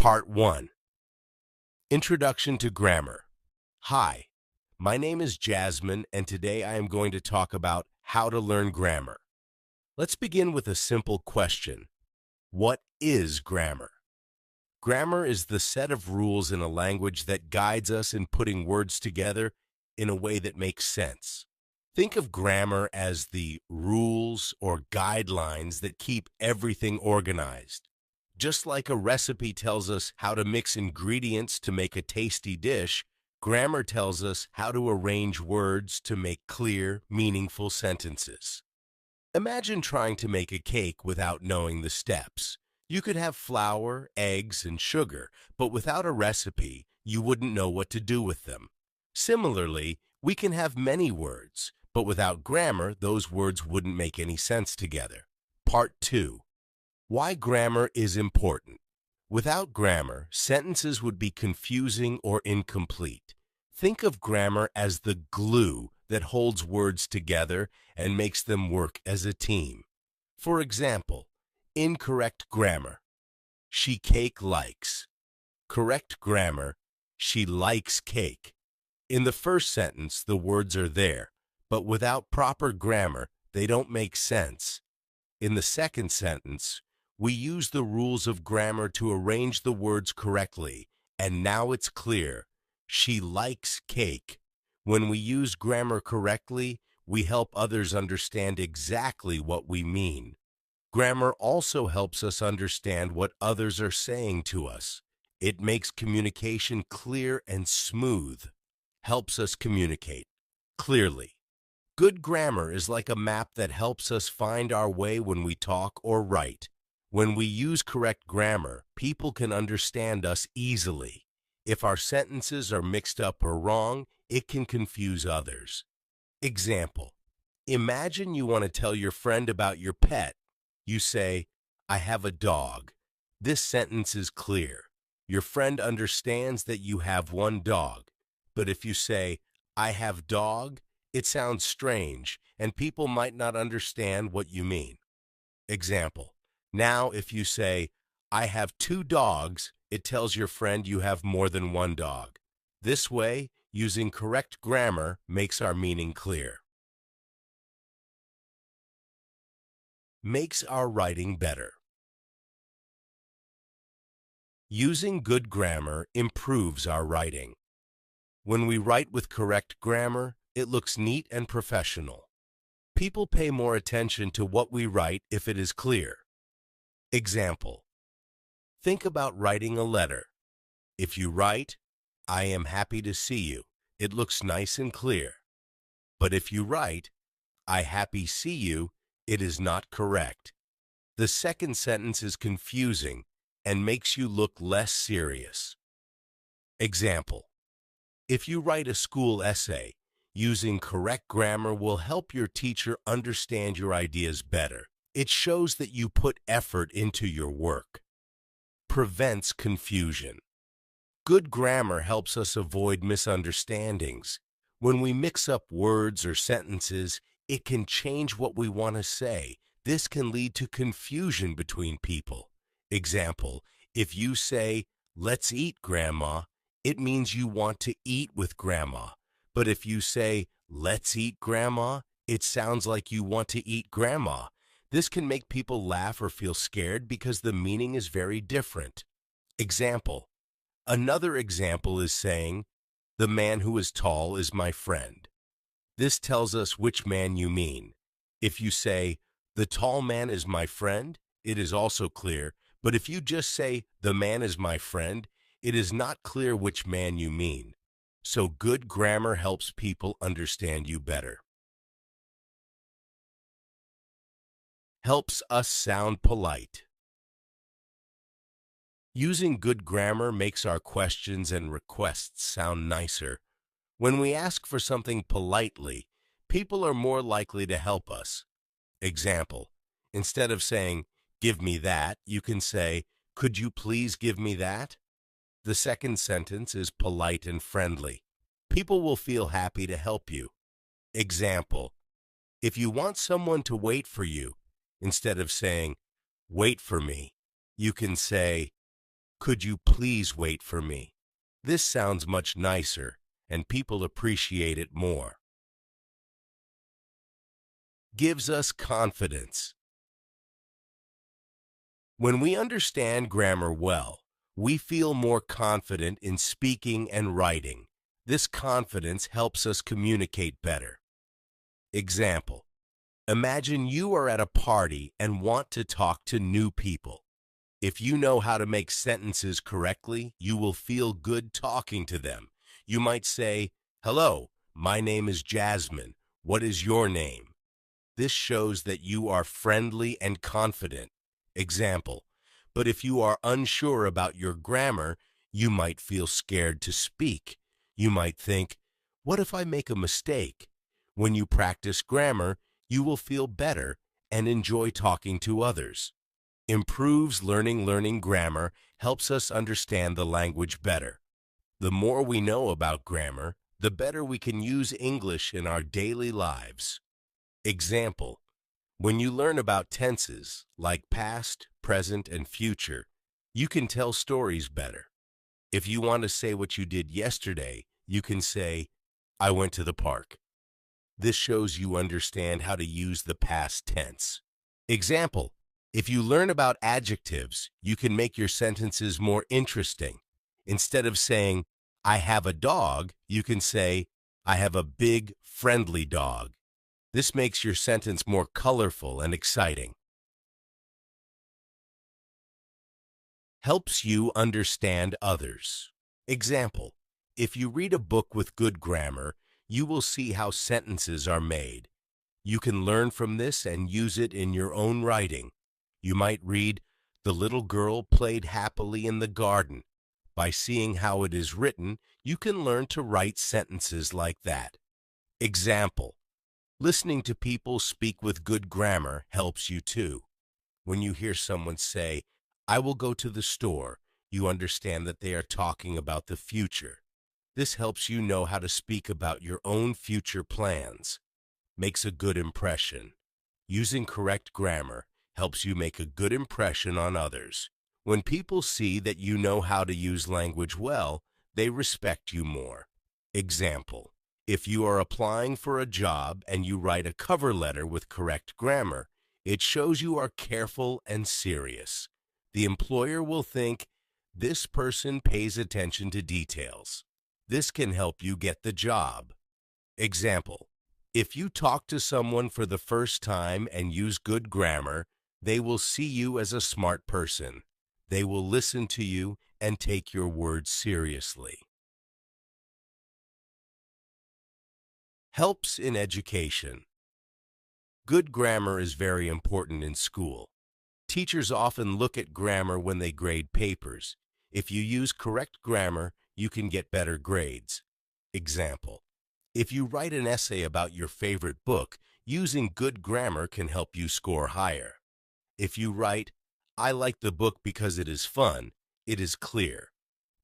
Part 1. Introduction to Grammar. Hi, my name is Jasmine, and today I am going to talk about how to learn grammar. Let's begin with a simple question. What is grammar? Grammar is the set of rules in a language that guides us in putting words together in a way that makes sense. Think of grammar as the rules or guidelines that keep everything organized. Just like a recipe tells us how to mix ingredients to make a tasty dish, grammar tells us how to arrange words to make clear, meaningful sentences. Imagine trying to make a cake without knowing the steps. You could have flour, eggs, and sugar, but without a recipe, you wouldn't know what to do with them. Similarly, we can have many words, but without grammar, those words wouldn't make any sense together. Part 2. Why grammar is important. Without grammar, sentences would be confusing or incomplete. Think of grammar as the glue that holds words together and makes them work as a team. For example, incorrect grammar. She cake likes. Correct grammar. She likes cake. In the first sentence, the words are there, but without proper grammar, they don't make sense. In the second sentence, we use the rules of grammar to arrange the words correctly, and now it's clear. She likes cake. When we use grammar correctly, we help others understand exactly what we mean. Grammar also helps us understand what others are saying to us. It makes communication clear and smooth, helps us communicate clearly. Good grammar is like a map that helps us find our way when we talk or write. When we use correct grammar, people can understand us easily. If our sentences are mixed up or wrong, it can confuse others. Example: imagine you want to tell your friend about your pet. You say, "I have a dog." This sentence is clear. Your friend understands that you have one dog. But if you say, "I have dog," it sounds strange, and people might not understand what you mean. Example: now, if you say, "I have two dogs," it tells your friend you have more than one dog. This way, using correct grammar makes our meaning clear. Makes our writing better. Using good grammar improves our writing. When we write with correct grammar, it looks neat and professional. People pay more attention to what we write if it is clear. Example: think about writing a letter. If you write, "I am happy to see you," it looks nice and clear. But if you write, "I happy see you," it is not correct. The second sentence is confusing and makes you look less serious. Example: if you write a school essay, using correct grammar will help your teacher understand your ideas better. It shows that you put effort into your work. Prevents confusion. Good grammar helps us avoid misunderstandings. When we mix up words or sentences, it can change what we want to say. This can lead to confusion between people. Example: if you say, "Let's eat, Grandma," it means you want to eat with Grandma. But if you say, "Let's eat, Grandma," it sounds like you want to eat Grandma. This can make people laugh or feel scared because the meaning is very different. Example: another example is saying, "The man who is tall is my friend." This tells us which man you mean. If you say, "The tall man is my friend," it is also clear. But if you just say, "The man is my friend," it is not clear which man you mean. So good grammar helps people understand you better. Helps us sound polite. Using good grammar makes our questions and requests sound nicer. When we ask for something politely, people are more likely to help us. Example: instead of saying, "Give me that," you can say, "Could you please give me that?" The second sentence is polite and friendly. People will feel happy to help you. Example: if you want someone to wait for you, instead of saying, "Wait for me," you can say, Could you please wait for me? This sounds much nicer, and people appreciate it more. Gives us confidence. When we understand grammar well, we feel more confident in speaking and writing. This confidence helps us communicate better. Example: imagine you are at a party and want to talk to new people. If you know how to make sentences correctly, you will feel good talking to them. You might say, "Hello, my name is Jasmine. What is your name?" This shows that you are friendly and confident. Example: but if you are unsure about your grammar, you might feel scared to speak. You might think, "What if I make a mistake?" When you practice grammar, you will feel better and enjoy talking to others. Improves learning grammar helps us understand the language better. The more we know about grammar, the better we can use English in our daily lives. Example: when you learn about tenses, like past, present, and future, you can tell stories better. If you want to say what you did yesterday, you can say, "I went to the park." This shows you understand how to use the past tense. Example: if you learn about adjectives, you can make your sentences more interesting. Instead of saying, "I have a dog," you can say, "I have a big, friendly dog." This makes your sentence more colorful and exciting. Helps you understand others. Example: if you read a book with good grammar, you will see how sentences are made. You can learn from this and use it in your own writing. You might read, "The little girl played happily in the garden." By seeing how it is written, you can learn to write sentences like that. Example: listening to people speak with good grammar helps you too. When you hear someone say, "I will go to the store," you understand that they are talking about the future. This helps you know how to speak about your own future plans. Makes a good impression. Using correct grammar helps you make a good impression on others. When people see that you know how to use language well, they respect you more. Example: if you are applying for a job and you write a cover letter with correct grammar, it shows you are careful and serious. The employer will think, "This person pays attention to details." This can help you get the job. Example: if you talk to someone for the first time and use good grammar, they will see you as a smart person. They will listen to you and take your words seriously. Helps in education. Good grammar is very important in school. Teachers often look at grammar when they grade papers. If you use correct grammar, you can get better grades. Example: if you write an essay about your favorite book, using good grammar can help you score higher. If you write, "I like the book because it is fun," it is clear.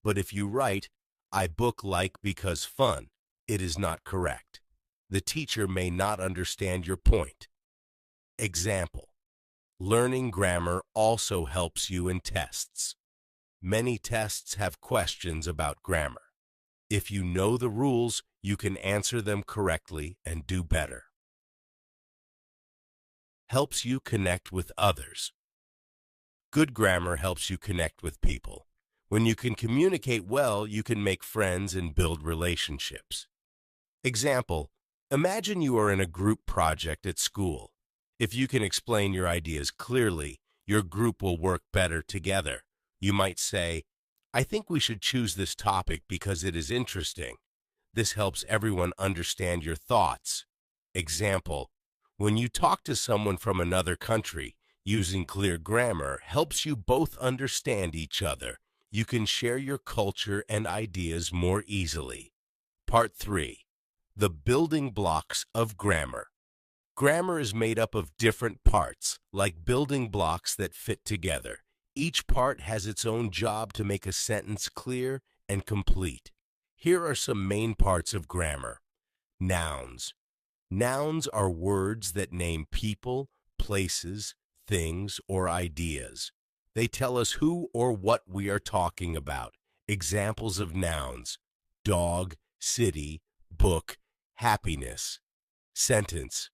But if you write, "I book like because fun," it is not correct. The teacher may not understand your point. Example: learning grammar also helps you in tests. Many tests have questions about grammar. If you know the rules, you can answer them correctly and do better. Helps you connect with others. Good grammar helps you connect with people. When you can communicate well, you can make friends and build relationships. Example: imagine you are in a group project at school. If you can explain your ideas clearly, your group will work better together. You might say, "I think we should choose this topic because it is interesting." This helps everyone understand your thoughts. Example: when you talk to someone from another country, using clear grammar helps you both understand each other. You can share your culture and ideas more easily. Part 3. The building blocks of grammar. Grammar is made up of different parts, like building blocks that fit together. Each part has its own job to make a sentence clear and complete. Here are some main parts of grammar. Nouns. Nouns are words that name people, places, things, or ideas. They tell us who or what we are talking about. Examples of nouns: dog, city, book, happiness. Sentence.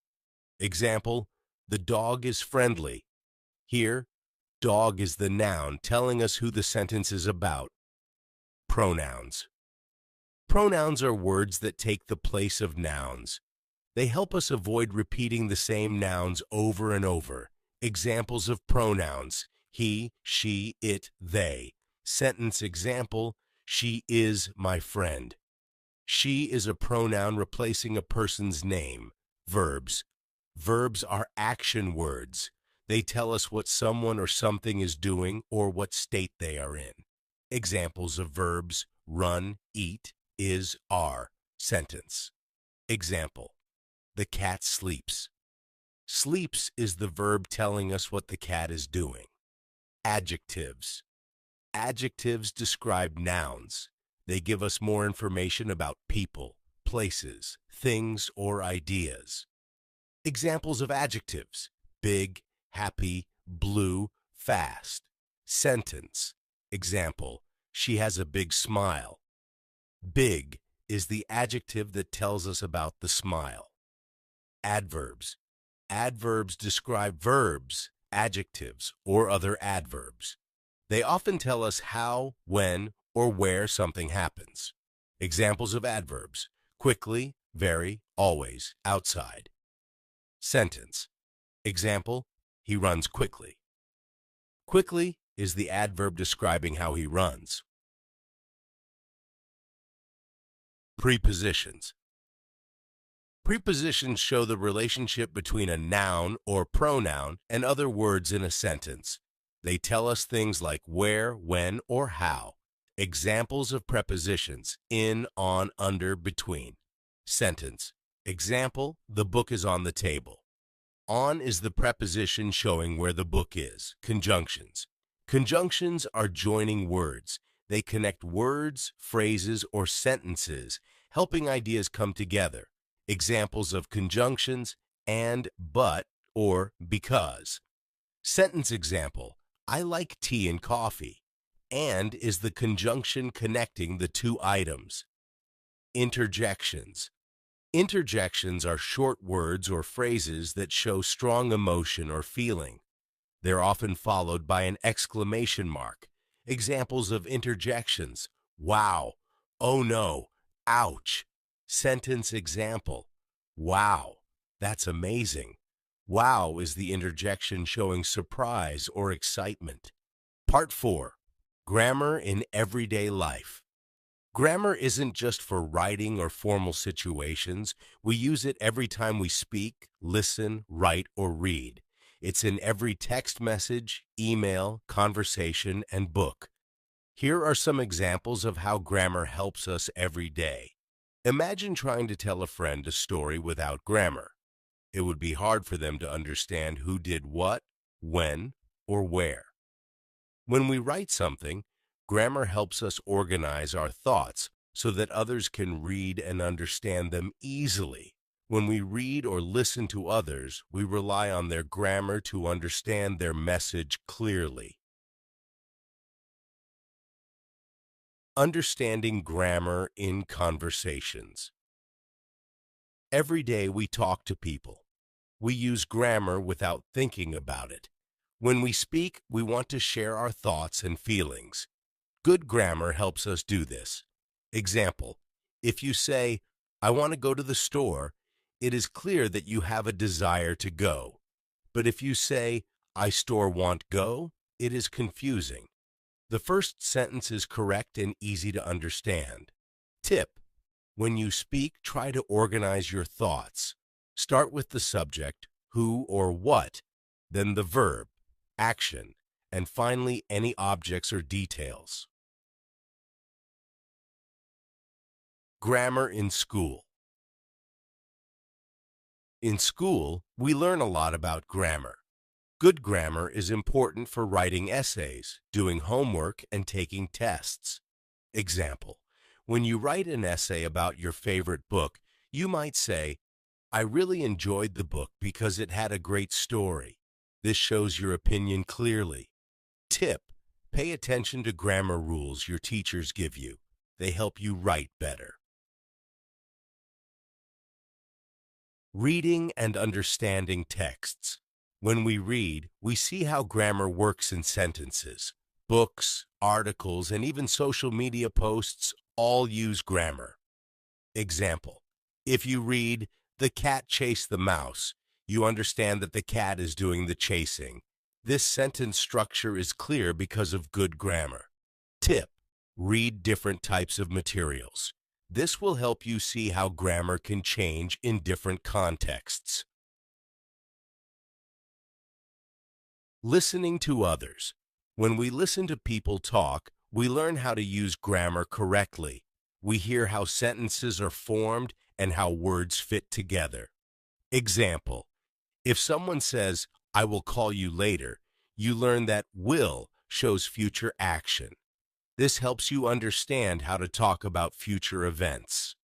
Example: the dog is friendly. Here, dog is the noun telling us who the sentence is about. Pronouns. Pronouns are words that take the place of nouns. They help us avoid repeating the same nouns over and over. Examples of pronouns: he, she, it, they. Sentence example: she is my friend. She is a pronoun replacing a person's name. Verbs. Verbs are action words. They tell us what someone or something is doing or what state they are in. Examples of verbs: run, eat, is, are. Sentence. Example: the cat sleeps. Sleeps is the verb telling us what the cat is doing. Adjectives. Adjectives describe nouns. They give us more information about people, places, things, or ideas. Examples of adjectives: big, happy, blue, fast. Sentence. Example: she has a big smile. Big is the adjective that tells us about the smile. Adverbs. Adverbs describe verbs, adjectives, or other adverbs. They often tell us how, when, or where something happens. Examples of adverbs: quickly, very, always, outside. Sentence. Example: he runs quickly. Quickly is the adverb describing how he runs. Prepositions. Prepositions show the relationship between a noun or pronoun and other words in a sentence. They tell us things like where, when, or how. Examples of prepositions: in, on, under, between. Sentence. Example: the book is on the table. On is the preposition showing where the book is. Conjunctions. Conjunctions are joining words. They connect words, phrases, or sentences, helping ideas come together. Examples of conjunctions: and, but, or because. Sentence example: I like tea and coffee. And is the conjunction connecting the two items. Interjections. Interjections are short words or phrases that show strong emotion or feeling. They're often followed by an exclamation mark. Examples of interjections: wow, oh no, ouch. Sentence example: wow, that's amazing. Wow is the interjection showing surprise or excitement. Part 4. Grammar in everyday life. Grammar isn't just for writing or formal situations. We use it every time we speak, listen, write, or read. It's in every text message, email, conversation, and book. Here are some examples of how grammar helps us every day. Imagine trying to tell a friend a story without grammar. It would be hard for them to understand who did what, when, or where. When we write something, grammar helps us organize our thoughts so that others can read and understand them easily. When we read or listen to others, we rely on their grammar to understand their message clearly. Understanding grammar in conversations. Every day we talk to people. We use grammar without thinking about it. When we speak, we want to share our thoughts and feelings. Good grammar helps us do this. Example: if you say, I want to go to the store, it is clear that you have a desire to go. But if you say, I store want go, it is confusing. The first sentence is correct and easy to understand. Tip: when you speak, try to organize your thoughts. Start with the subject, who or what, then the verb, action, and finally any objects or details. Grammar in school. In school, we learn a lot about grammar. Good grammar is important for writing essays, doing homework, and taking tests. Example: when you write an essay about your favorite book, you might say, I really enjoyed the book because it had a great story. This shows your opinion clearly. Tip: pay attention to grammar rules your teachers give you. They help you write better. Reading and understanding texts. When we read, we see how grammar works in sentences. Books, articles, and even social media posts all use grammar. Example: if you read, "The cat chased the mouse," you understand that the cat is doing the chasing. This sentence structure is clear because of good grammar. Tip: read different types of materials. This will help you see how grammar can change in different contexts. Listening to others. When we listen to people talk, we learn how to use grammar correctly. We hear how sentences are formed and how words fit together. Example: if someone says, "I will call you later," you learn that will shows future action. This helps you understand how to talk about future events.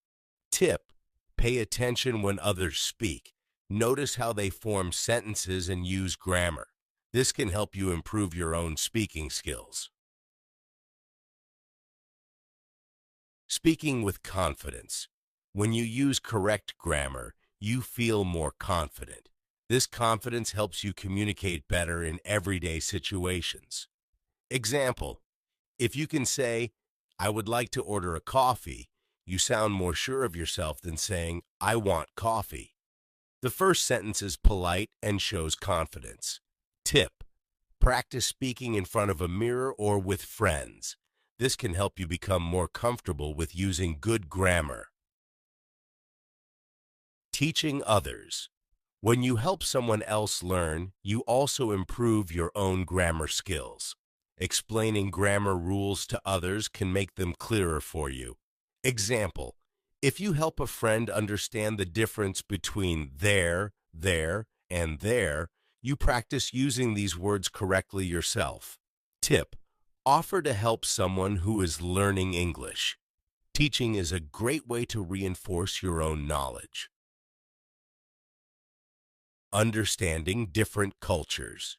Tip: pay attention when others speak. Notice how they form sentences and use grammar. This can help you improve your own speaking skills. Speaking with confidence. When you use correct grammar, you feel more confident. This confidence helps you communicate better in everyday situations. Example: if you can say, "I would like to order a coffee," you sound more sure of yourself than saying, "I want coffee." The first sentence is polite and shows confidence. Tip: practice speaking in front of a mirror or with friends. This can help you become more comfortable with using good grammar. Teaching others. When you help someone else learn, you also improve your own grammar skills. Explaining grammar rules to others can make them clearer for you. Example: if you help a friend understand the difference between there, and there, you practice using these words correctly yourself. Tip: offer to help someone who is learning English. Teaching is a great way to reinforce your own knowledge. Understanding different cultures.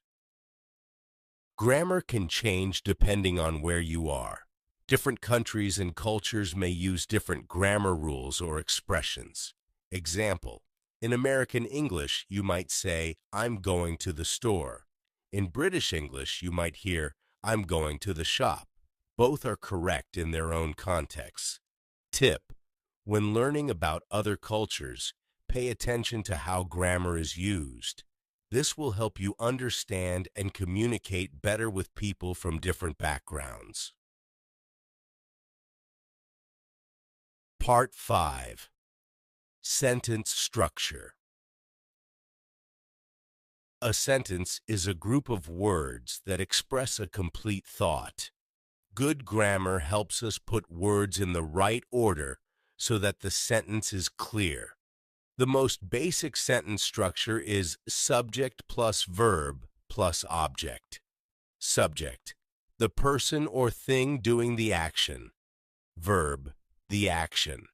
Grammar can change depending on where you are. Different countries and cultures may use different grammar rules or expressions. Example: in American English, you might say, "I'm going to the store." In British English, you might hear, "I'm going to the shop." Both are correct in their own contexts. Tip: when learning about other cultures, pay attention to how grammar is used. This will help you understand and communicate better with people from different backgrounds. Part 5. Sentence structure. A sentence is a group of words that express a complete thought. Good grammar helps us put words in the right order so that the sentence is clear. The most basic sentence structure is subject plus verb plus object. Subject: the person or thing doing the action. Verb: the action.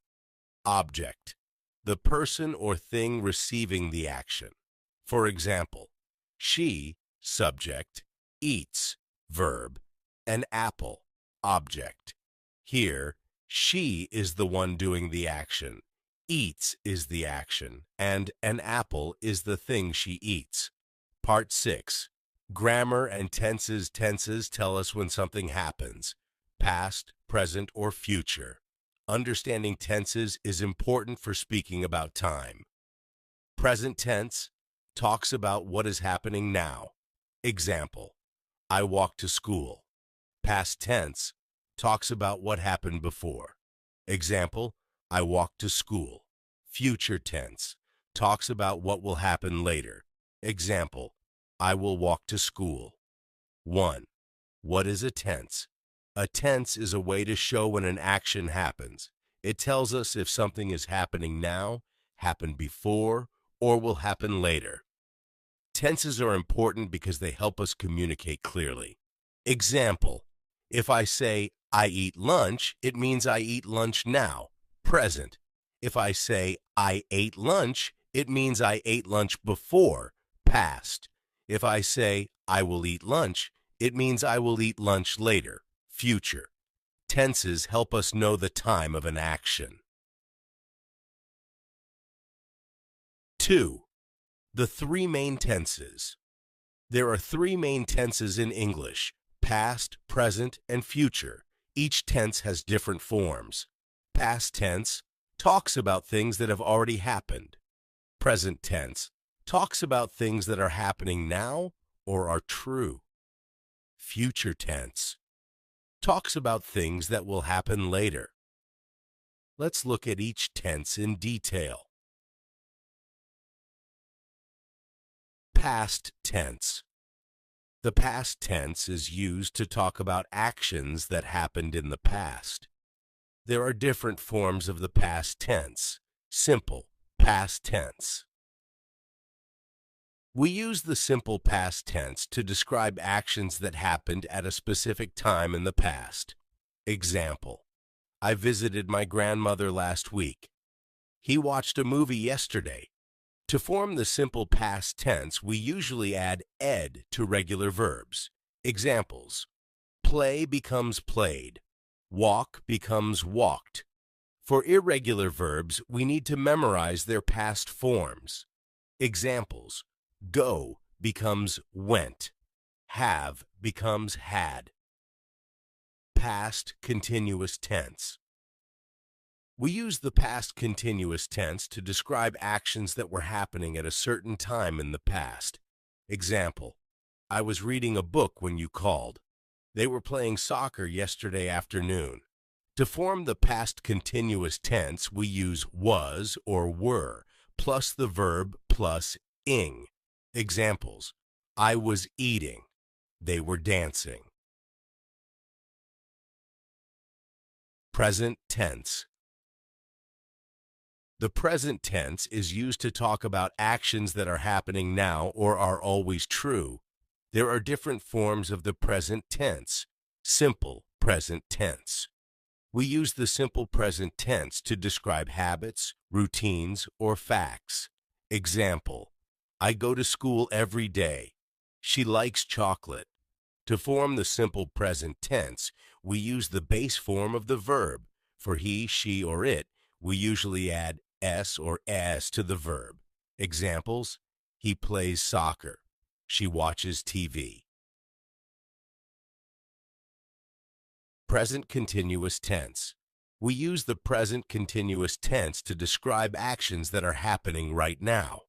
Object: the person or thing receiving the action. For example, she, subject, eats, verb, an apple, object. Here, she is the one doing the action. Eats is the action, and an apple is the thing she eats. Part 6. Grammar and tenses. Tenses tell us when something happens, past, present, or future. Understanding tenses is important for speaking about time. Present tense talks about what is happening now. Example: I walk to school. Past tense talks about what happened before. Example: I walk to school. Future tense talks about what will happen later. Example: I will walk to school. 1. What is a tense? A tense is a way to show when an action happens. It tells us if something is happening now, happened before, or will happen later. Tenses are important because they help us communicate clearly. Example: if I say, "I eat lunch," it means I eat lunch now, present. If I say, "I ate lunch," it means I ate lunch before, past. If I say, "I will eat lunch," It means I will eat lunch later, future. Tenses help us know the time of an action. 2. The three main tenses. There are three main tenses in English: past, present, and future. Each tense has different forms. Past tense talks about things that have already happened. Present tense talks about things that are happening now or are true. Future tense talks about things that will happen later. Let's look at each tense in detail. Past tense. The past tense is used to talk about actions that happened in the past. There are different forms of the past tense. Simple past tense. We use the simple past tense to describe actions that happened at a specific time in the past. Example: I visited my grandmother last week. He watched a movie yesterday. To form the simple past tense, we usually add ed to regular verbs. Examples: play becomes played. Walk becomes walked. For irregular verbs, we need to memorize their past forms. Examples: go becomes went. Have becomes had. Past continuous tense. We use the past continuous tense to describe actions that were happening at a certain time in the past. Example: I was reading a book when you called. They were playing soccer yesterday afternoon. To form the past continuous tense, we use was or were plus the verb plus ing. Examples: I was eating. They were dancing. Present tense. The present tense is used to talk about actions that are happening now or are always true. There are different forms of the present tense. Simple present tense. We use the simple present tense to describe habits, routines, or facts. Example: I go to school every day. She likes chocolate. To form the simple present tense, we use the base form of the verb. For he, she, or it, we usually add s or as to the verb. Examples: he plays soccer. She watches TV. Present continuous tense. We use the present continuous tense to describe actions that are happening right now.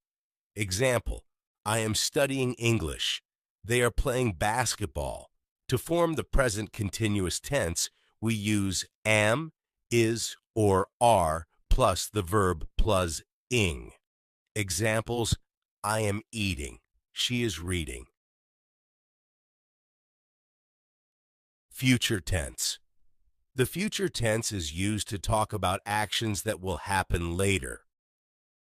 Example: I am studying English. They are playing basketball. To form the present continuous tense, we use am, is, or are plus the verb plus ing. Examples: I am eating. She is reading. Future tense. The future tense is used to talk about actions that will happen later.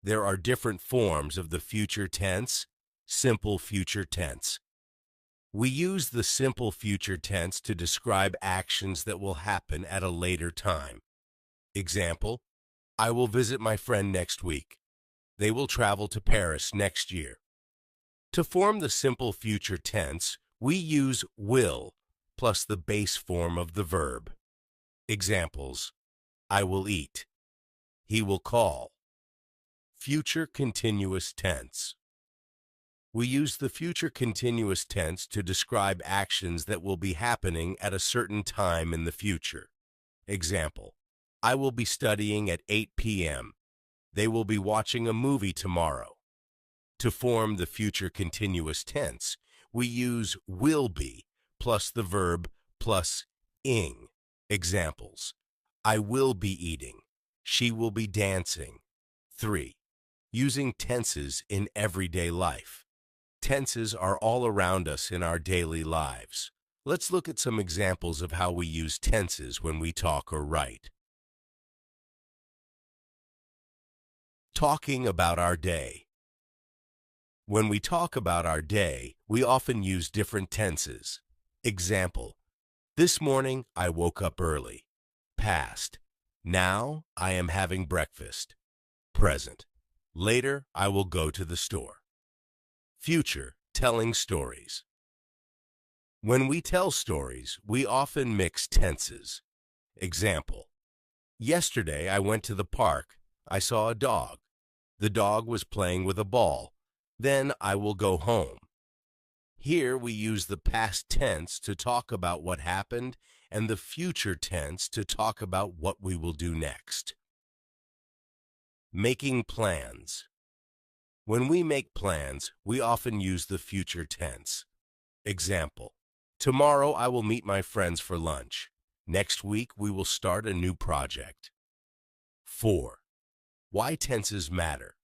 There are different forms of the future tense. Simple future tense. We use the simple future tense to describe actions that will happen at a later time. Example: I will visit my friend next week. They will travel to Paris next year. To form the simple future tense, we use will plus the base form of the verb. Examples: I will eat. He will call. Future continuous tense. We use the future continuous tense to describe actions that will be happening at a certain time in the future. Example: I will be studying at 8 p.m. They will be watching a movie tomorrow. To form the future continuous tense, we use will be plus the verb plus ing. Examples: I will be eating. She will be dancing. 3. Using tenses in everyday life. Tenses are all around us in our daily lives. Let's look at some examples of how we use tenses when we talk or write. Talking about our day. When we talk about our day, we often use different tenses. Example: this morning I woke up early. Past: now I am having breakfast. Present: later I will go to the store. Future: telling stories. When we tell stories, we often mix tenses. Example: yesterday I went to the park. I saw a dog. The dog was playing with a ball. Then I will go home. Here we use the past tense to talk about what happened and the future tense to talk about what we will do next. Making plans. When we make plans, we often use the future tense. Example: tomorrow I will meet my friends for lunch. Next week we will start a new project. 4. Why tenses matter.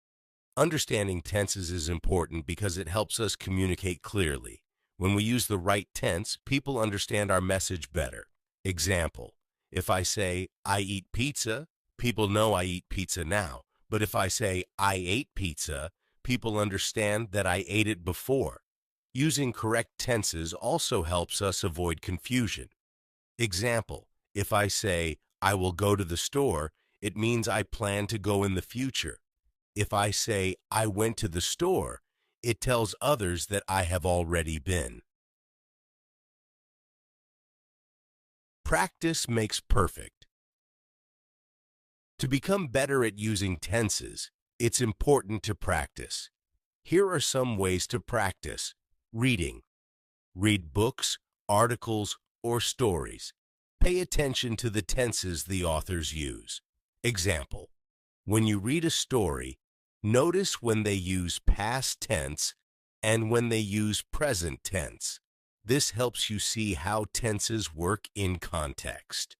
Understanding tenses is important because it helps us communicate clearly. When we use the right tense, people understand our message better. Example: if I say, I eat pizza, people know I eat pizza now. But if I say, I ate pizza, people understand that I ate it before. Using correct tenses also helps us avoid confusion. Example: if I say, I will go to the store, it means I plan to go in the future. If I say, I went to the store, it tells others that I have already been. Practice makes perfect. To become better at using tenses, it's important to practice. Here are some ways to practice. Reading. Read books, articles, or stories. Pay attention to the tenses the authors use. Example: when you read a story, notice when they use past tense and when they use present tense. This helps you see how tenses work in context.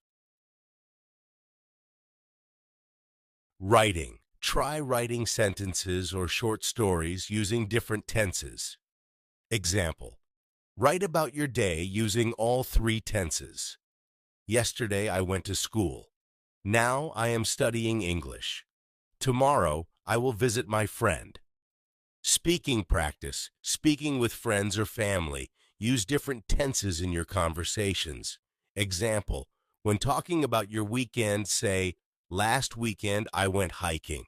Writing. Try writing sentences or short stories using different tenses. Example: write about your day using all 3 tenses. Yesterday I went to school. Now I am studying English. Tomorrow I will visit my friend. Speaking practice. Speaking with friends or family. Use different tenses in your conversations. Example: when talking about your weekend, say, last weekend I went hiking.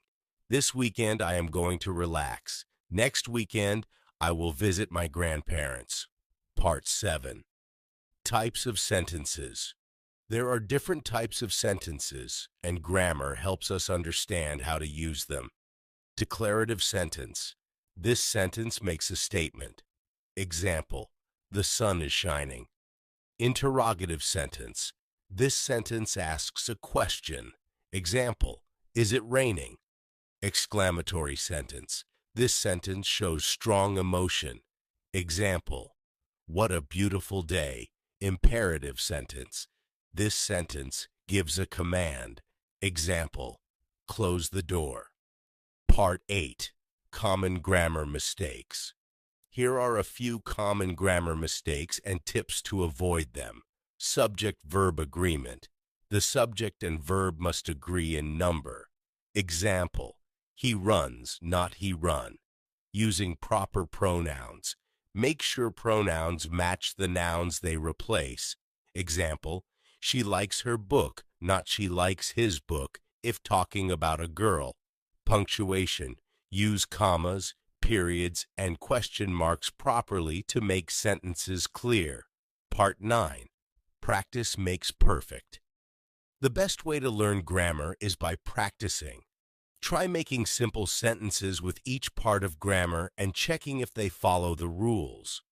This weekend I am going to relax. Next weekend I will visit my grandparents. Part 7. Types of sentences. There are different types of sentences, and grammar helps us understand how to use them. Declarative sentence. This sentence makes a statement. Example: the sun is shining. Interrogative sentence. This sentence asks a question. Example: is it raining? Exclamatory sentence. This sentence shows strong emotion. Example: what a beautiful day. Imperative sentence. This sentence gives a command. Example: close the door. Part 8. Common grammar mistakes. Here are a few common grammar mistakes and tips to avoid them. Subject-verb agreement. The subject and verb must agree in number. Example: he runs, not he run. Using proper pronouns. Make sure pronouns match the nouns they replace. Example: she likes her book, not she likes his book, if talking about a girl. Punctuation. Use commas, periods, and question marks properly to make sentences clear. Part 9. Practice makes perfect. The best way to learn grammar is by practicing. Try making simple sentences with each part of grammar and checking if they follow the rules.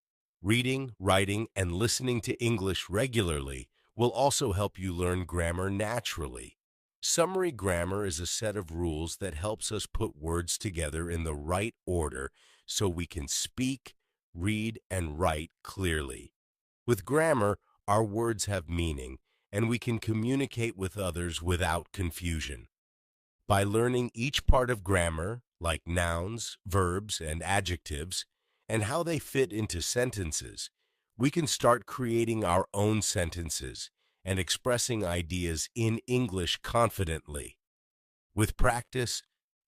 Reading, writing, and listening to English regularly will also help you learn grammar naturally. Summary grammar is a set of rules that helps us put words together in the right order so we can speak, read, and write clearly. With grammar, our words have meaning, and we can communicate with others without confusion. By learning each part of grammar, like nouns, verbs, and adjectives, and how they fit into sentences, we can start creating our own sentences and expressing ideas in English confidently. With practice,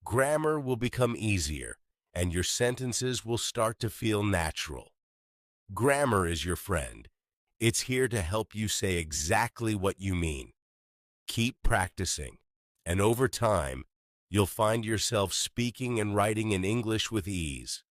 grammar will become easier, and your sentences will start to feel natural. Grammar is your friend. It's here to help you say exactly what you mean. Keep practicing, and over time, you'll find yourself speaking and writing in English with ease.